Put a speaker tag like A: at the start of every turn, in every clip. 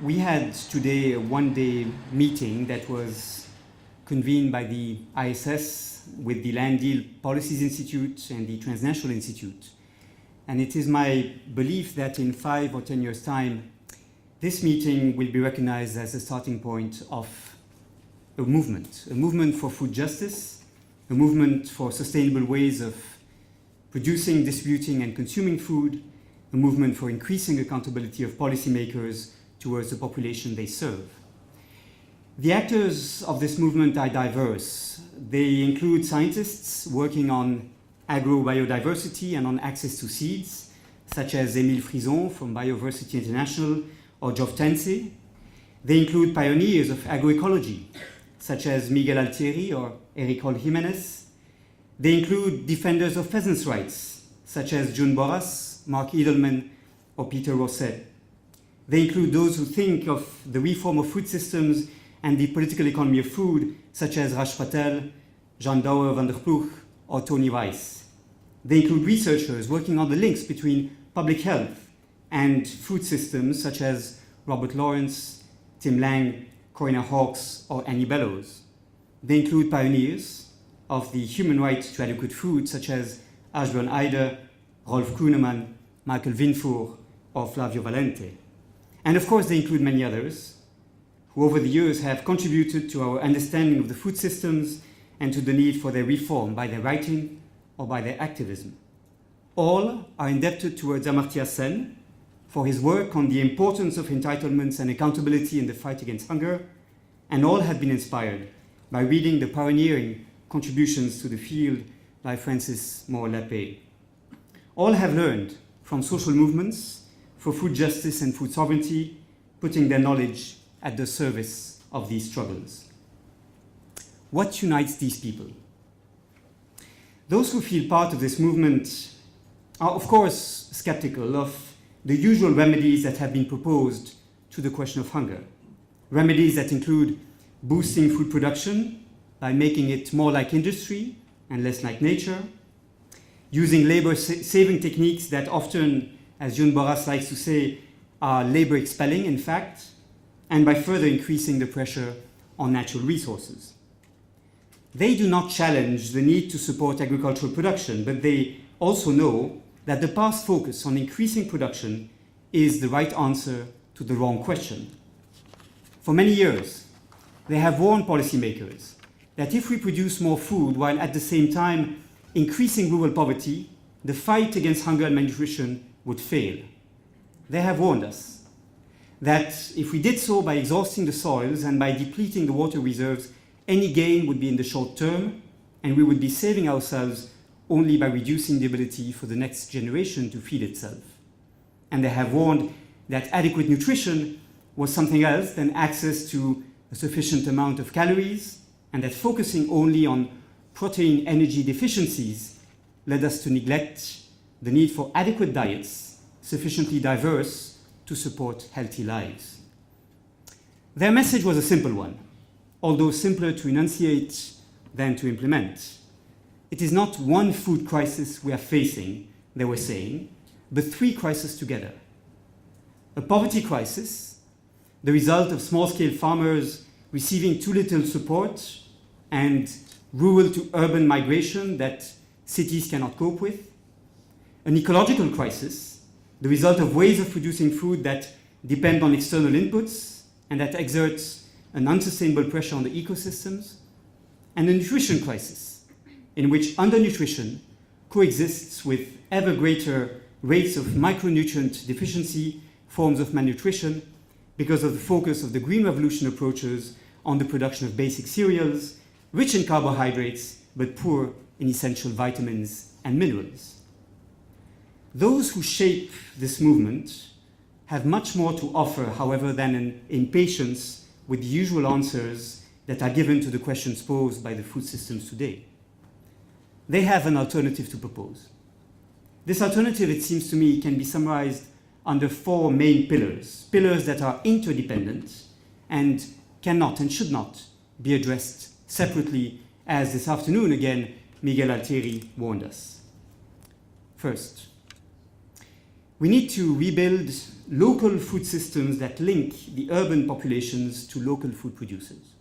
A: We had today a one-day meeting that was convened by the ISS with the Land Deal Policies Institute and the Transnational Institute. And it is my belief that in 5 or 10 years' time, this meeting will be recognized as a starting point of a movement for food justice, a movement for sustainable ways of producing, distributing, and consuming food, a movement for increasing accountability of policymakers towards the population they serve. The actors of this movement are diverse. They include scientists working on agrobiodiversity and on access to seeds, such as Émile Frison from Biodiversity International or Geoff Tense. They include pioneers of agroecology, such as Miguel Altieri or Eric Rol Jimenez. They include defenders of peasants' rights, such as June Borras, Mark Edelman, or Peter Rosset. They include those who think of the reform of food systems and the political economy of food, such as Raj Patel, Jean Douwe van der Ploeg, or Tony Weiss. They include researchers working on the links between public health and food systems, such as Robert Lawrence, Tim Lang, Corinna Hawkes, or Annie Bellows. They include pioneers of the human right to adequate food, such as Ashburn Eider, Rolf Kroeneman, Michael Winfour, or Flavio Valente. And of course, they include many others who over the years have contributed to our understanding of the food systems and to the need for their reform by their writing or by their activism. All are indebted towards Amartya Sen for his work on the importance of entitlements and accountability in the fight against hunger, and all have been inspired by reading the pioneering contributions to the field by Francis Moore-Lappé. All have learned from social movements for food justice and food sovereignty, putting their knowledge at the service of these struggles. What unites these people? Those who feel part of this movement are, of course, skeptical of the usual remedies that have been proposed to the question of hunger. Remedies that include boosting food production by making it more like industry and less like nature, using labor-saving techniques that often, as June Borras likes to say, are labor-expelling, in fact, and by further increasing the pressure on natural resources. They do not challenge the need to support agricultural production, but they also know that the past focus on increasing production is the right answer to the wrong question. For many years, they have warned policymakers that if we produce more food while at the same time increasing rural poverty, the fight against hunger and malnutrition would fail. They have warned us that if we did so by exhausting the soils and by depleting the water reserves, any gain would be in the short term, and we would be saving ourselves only by reducing the ability for the next generation to feed itself. And they have warned that adequate nutrition was something else than access to a sufficient amount of calories, and that focusing only on protein energy deficiencies led us to neglect the need for adequate diets sufficiently diverse to support healthy lives. Their message was a simple one, although simpler to enunciate than to implement. It is not one food crisis we are facing, they were saying, but 3 crises together. A poverty crisis, the result of small-scale farmers receiving too little support and rural to urban migration that cities cannot cope with. An ecological crisis, the result of ways of producing food that depend on external inputs and that exerts an unsustainable pressure on the ecosystems. And a nutrition crisis, in which undernutrition coexists with ever greater rates of micronutrient deficiency, forms of malnutrition, because of the focus of the Green Revolution approaches on the production of basic cereals, rich in carbohydrates, but poor in essential vitamins and minerals. Those who shape this movement have much more to offer, however, than an impatience with the usual answers that are given to the questions posed by the food systems today. They have an alternative to propose. This alternative, it seems to me, can be summarized under 4 main pillars that are interdependent and cannot and should not be addressed separately, as this afternoon, again, Miguel Altieri warned us. First, We need to rebuild local food systems that link the urban populations to local food producers.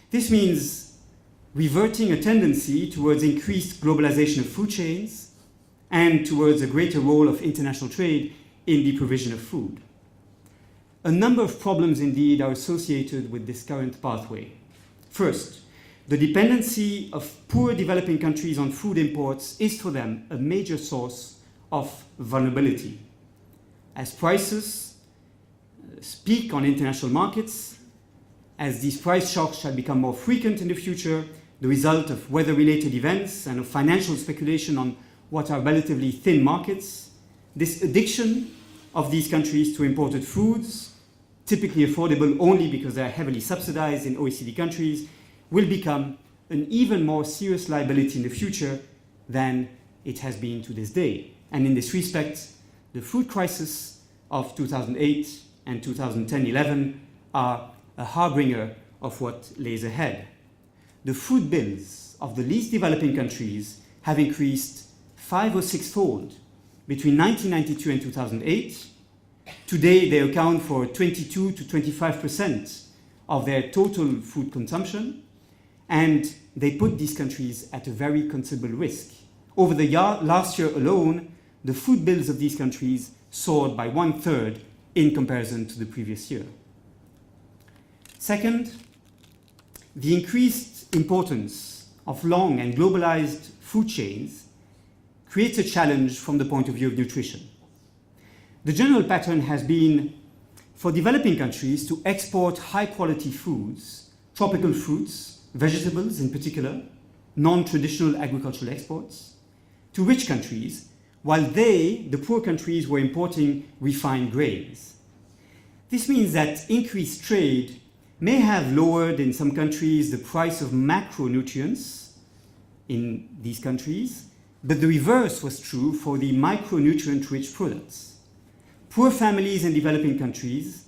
A: This means reverting a tendency towards increased globalization of food chains and towards a greater role of international trade in the provision of food. A number of problems indeed are associated with this current pathway. First, the dependency of poor developing countries on food imports is for them a major source of vulnerability. As prices peak on international markets, as these price shocks shall become more frequent in the future, the result of weather-related events and of financial speculation on what are relatively thin markets, this addiction of these countries to imported foods, typically affordable only because they are heavily subsidized in OECD countries, will become an even more serious liability in the future than it has been to this day. And in this respect, the food crisis of 2008 and 2010-11 are a harbinger of what lays ahead. The food bills of the least developing countries have increased 5 or 6-fold between 1992 and 2008. Today, they account for 22 to 25% of their total food consumption, and they put these countries at a very considerable risk. Over the last year alone, the food bills of these countries soared by 1/3 in comparison to the previous year. Second, the increased importance of long and globalized food chains creates a challenge from the point of view of nutrition. The general pattern has been for developing countries to export high-quality foods, tropical fruits, vegetables in particular, non-traditional agricultural exports, to rich countries, while they, the poor countries, were importing refined grains. This means that increased trade may have lowered in some countries the price of macronutrients in these countries, but the reverse was true for the micronutrient-rich products. Poor families in developing countries,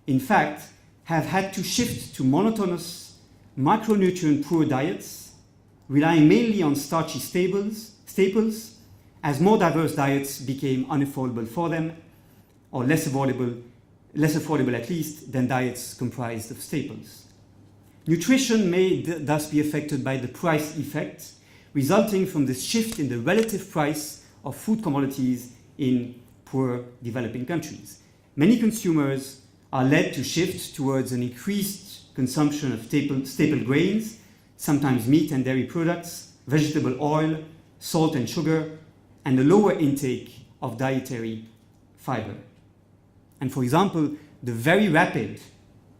A: in fact, have had to shift to monotonous, micronutrient-poor diets, relying mainly on starchy staples, as more diverse diets became unaffordable for them, or less affordable at least than diets comprised of staples. Nutrition may thus be affected by the price effect, resulting from this shift in the relative price of food commodities in poor developing countries. Many consumers are led to shift towards an increased consumption of staple grains, sometimes meat and dairy products, vegetable oil, salt and sugar, and a lower intake of dietary fiber. And for example, the very rapid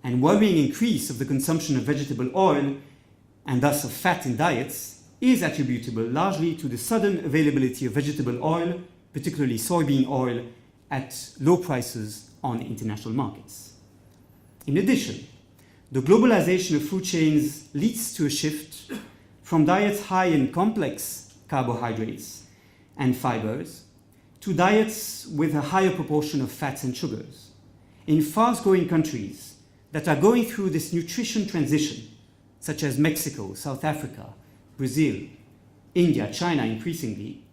A: and worrying increase of the consumption of vegetable oil, and thus of fat in diets, is attributable largely to the sudden availability of vegetable oil, particularly soybean oil, at low prices on international markets. In addition, the globalization of food chains leads to a shift from diets high in complex carbohydrates and fibers to diets with a higher proportion of fats and sugars. In fast-growing countries that are going through this nutrition transition, such as Mexico, South Africa, Brazil, India, China increasingly,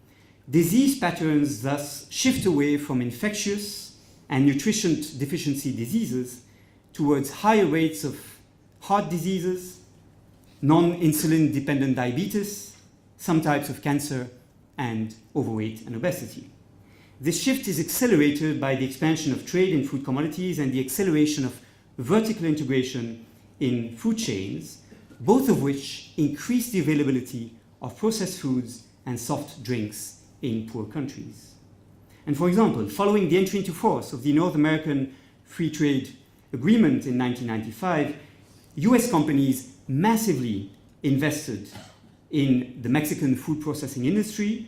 A: disease patterns thus shift away from infectious and nutrition deficiency diseases towards higher rates of heart diseases, non-insulin dependent diabetes, some types of cancer, and overweight and obesity. This shift is accelerated by the expansion of trade in food commodities and the acceleration of vertical integration in food chains, both of which increase the availability of processed foods and soft drinks in poor countries. And for example, following the entry into force of the North American Free Trade Agreement in 1995, US companies massively invested in the Mexican food processing industry,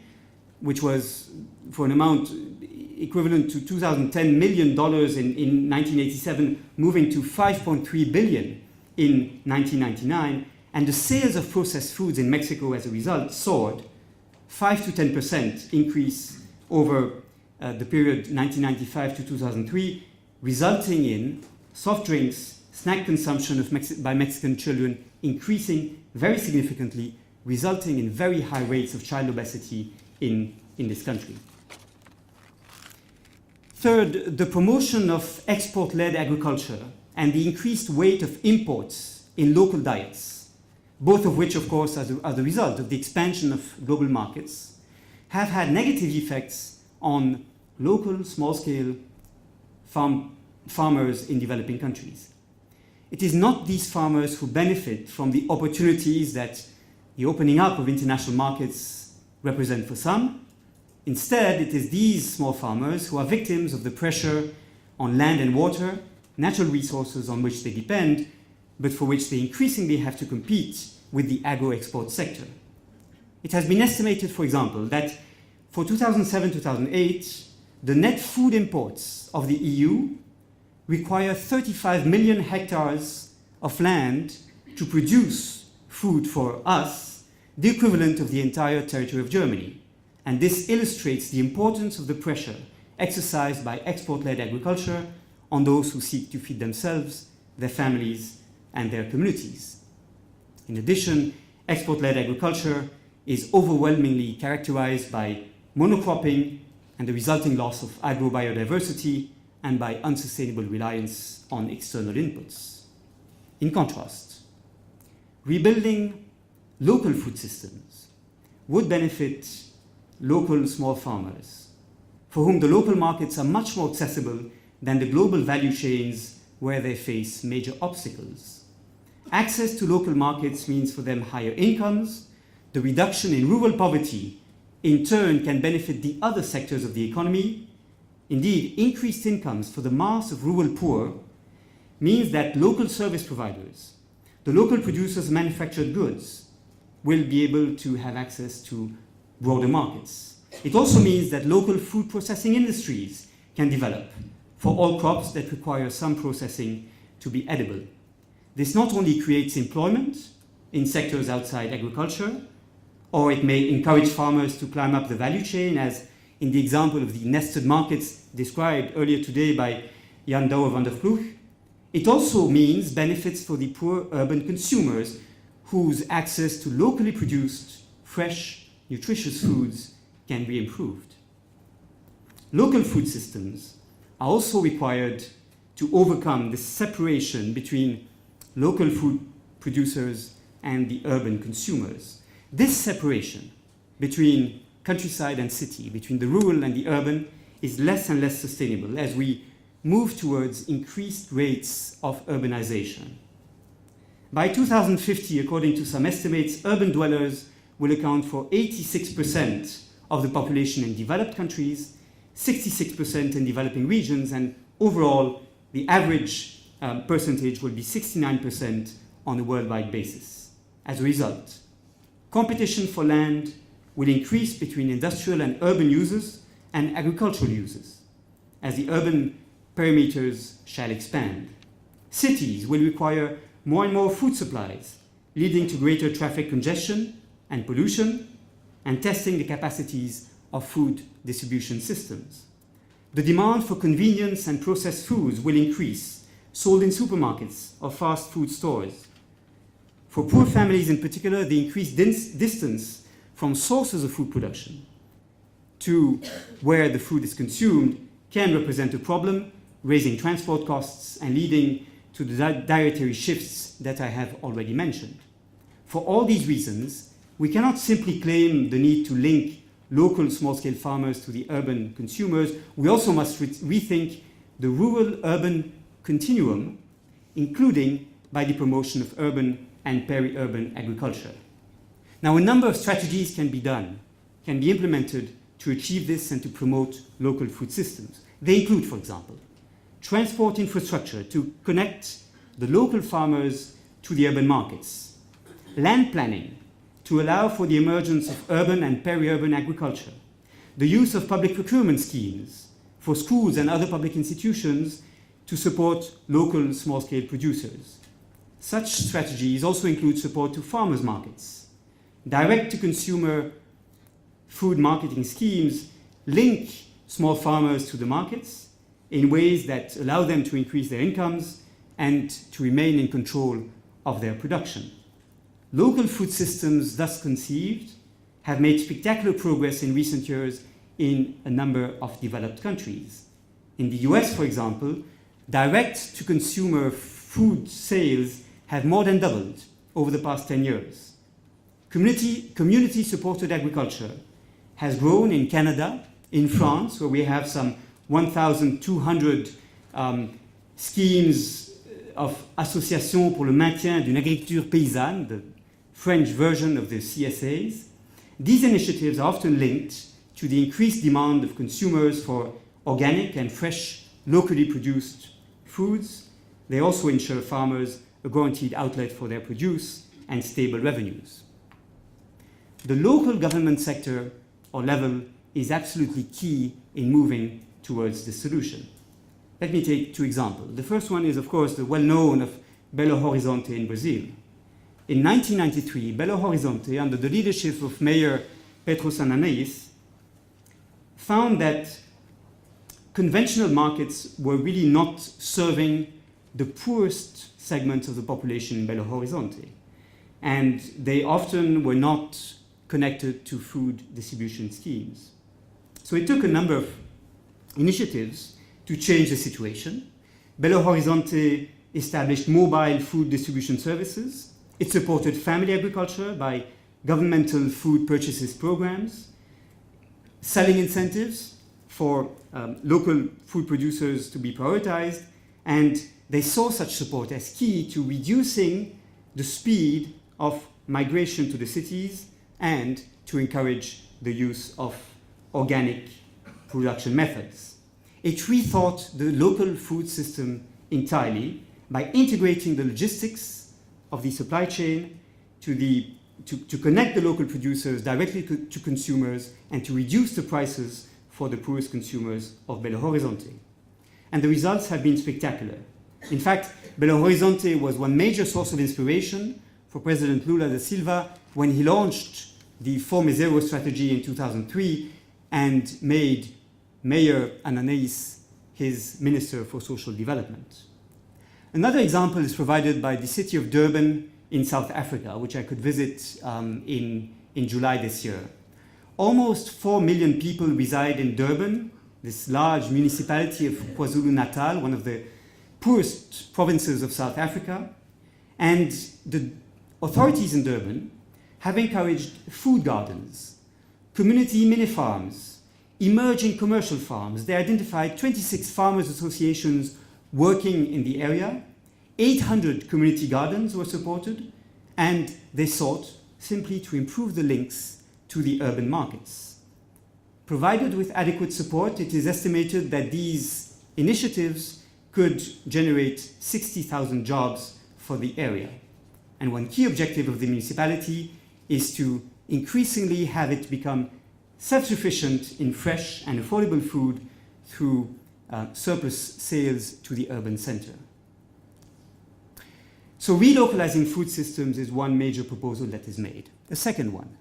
A: which was for an amount equivalent to $210 million in 1987, moving to $5.3 billion in 1999, and the sales of processed foods in Mexico as a result soared 5 to 10% increase over the period 1995 to 2003, resulting in soft drinks, snack consumption by Mexican children increasing very significantly, resulting in very high rates of child obesity in this country. Third, the promotion of export-led agriculture and the increased weight of imports in local diets, both of which, of course, are the result of the expansion of global markets, have had negative effects on local small-scale farmers in developing countries. It is not these farmers who benefit from the opportunities that the opening up of international markets represent for some. Instead, it is these small farmers who are victims of the pressure on land and water, natural resources on which they depend, but for which they increasingly have to compete with the agro-export sector. It has been estimated, for example, that for 2007-2008, the net food imports of the EU require 35 million hectares of land to produce food for us, the equivalent of the entire territory of Germany. And this illustrates the importance of the pressure exercised by export-led agriculture on those who seek to feed themselves, their families, and their communities. In addition, export-led agriculture is overwhelmingly characterized by monocropping and the resulting loss of agrobiodiversity and by unsustainable reliance on external inputs. In contrast, rebuilding local food systems would benefit local small farmers, for whom the local markets are much more accessible than the global value chains where they face major obstacles. Access to local markets means for them higher incomes. The reduction in rural poverty, in turn, can benefit the other sectors of the economy. Indeed, increased incomes for the mass of rural poor means that local service providers, the local producers of manufactured goods, will be able to have access to broader markets. It also means that local food processing industries can develop for all crops that require some processing to be edible. This not only creates employment in sectors outside agriculture, or it may encourage farmers to climb up the value chain, as in the example of the nested markets described earlier today by Jan Douwe van der Ploeg. It also means benefits for the poor urban consumers whose access to locally produced, fresh, nutritious foods can be improved. Local food systems are also required to overcome the separation between local food producers and the urban consumers. This separation between countryside and city, between the rural and the urban, is less and less sustainable as we move towards increased rates of urbanization. By 2050, according to some estimates, urban dwellers will account for 86% of the population in developed countries, 66% in developing regions, and overall, the average percentage will be 69% on a worldwide basis. As a result, competition for land will increase between industrial and urban users and agricultural users, as the urban perimeters shall expand. Cities will require more and more food supplies, leading to greater traffic congestion and pollution, and testing the capacities of food distribution systems. The demand for convenience and processed foods will increase, sold in supermarkets or fast food stores. For poor families in particular, the increased distance from sources of food production to where the food is consumed can represent a problem, raising transport costs and leading to the dietary shifts that I have already mentioned. For all these reasons, we cannot simply claim the need to link local small-scale farmers to the urban consumers. We also must rethink the rural-urban continuum, including by the promotion of urban and peri-urban agriculture. Now, a number of strategies can be implemented to achieve this and to promote local food systems. They include, for example, transport infrastructure to connect the local farmers to the urban markets, land planning to allow for the emergence of urban and peri-urban agriculture, the use of public procurement schemes for schools and other public institutions to support local small-scale producers. Such strategies also include support to farmers' markets. Direct-to-consumer food marketing schemes link small farmers to the markets in ways that allow them to increase their incomes and to remain in control of their production. Local food systems thus conceived have made spectacular progress in recent years in a number of developed countries. In the US, for example, direct-to-consumer food sales have more than doubled over the past 10 years. Community-supported agriculture has grown in Canada, in France, where we have some 1,200 schemes of Association pour le maintien d'une agriculture paysanne, the French version of the CSAs. These initiatives are often linked to the increased demand of consumers for organic and fresh, locally produced foods. They also ensure farmers a guaranteed outlet for their produce and stable revenues. The local government sector or level is absolutely key in moving towards this solution. Let me take two examples. The first one is, of course, the well-known of Belo Horizonte in Brazil. In 1993, Belo Horizonte, under the leadership of Mayor Petros Ananias, found that conventional markets were really not serving the poorest segments of the population in Belo Horizonte. And they often were not connected to food distribution schemes. So it took a number of initiatives to change the situation. Belo Horizonte established mobile food distribution services. It supported family agriculture by governmental food purchases programs, selling incentives for local food producers to be prioritized, and they saw such support as key to reducing the speed of migration to the cities and to encourage the use of organic production methods. It rethought the local food system entirely by integrating the logistics of the supply chain to connect the local producers directly to consumers and to reduce the prices for the poorest consumers of Belo Horizonte. And the results have been spectacular. In fact, Belo Horizonte was one major source of inspiration for President Lula da Silva when he launched the Fome Zero strategy in 2003 and made Mayor Ananias his Minister for Social Development. Another example is provided by the city of Durban in South Africa, which I could visit in July this year. Almost 4 million people reside in Durban, this large municipality of KwaZulu-Natal, one of the poorest provinces of South Africa. And the authorities in Durban have encouraged food gardens, community mini farms, emerging commercial farms. They identified 26 farmers' associations working in the area. 800 community gardens were supported, and they sought simply to improve the links to the urban markets. Provided with adequate support, it is estimated that these initiatives could generate 60,000 jobs for the area. And one key objective of the municipality is to increasingly have it become self-sufficient in fresh and affordable food through surplus sales to the urban center. So relocalizing food systems is one major proposal that is made. A second one,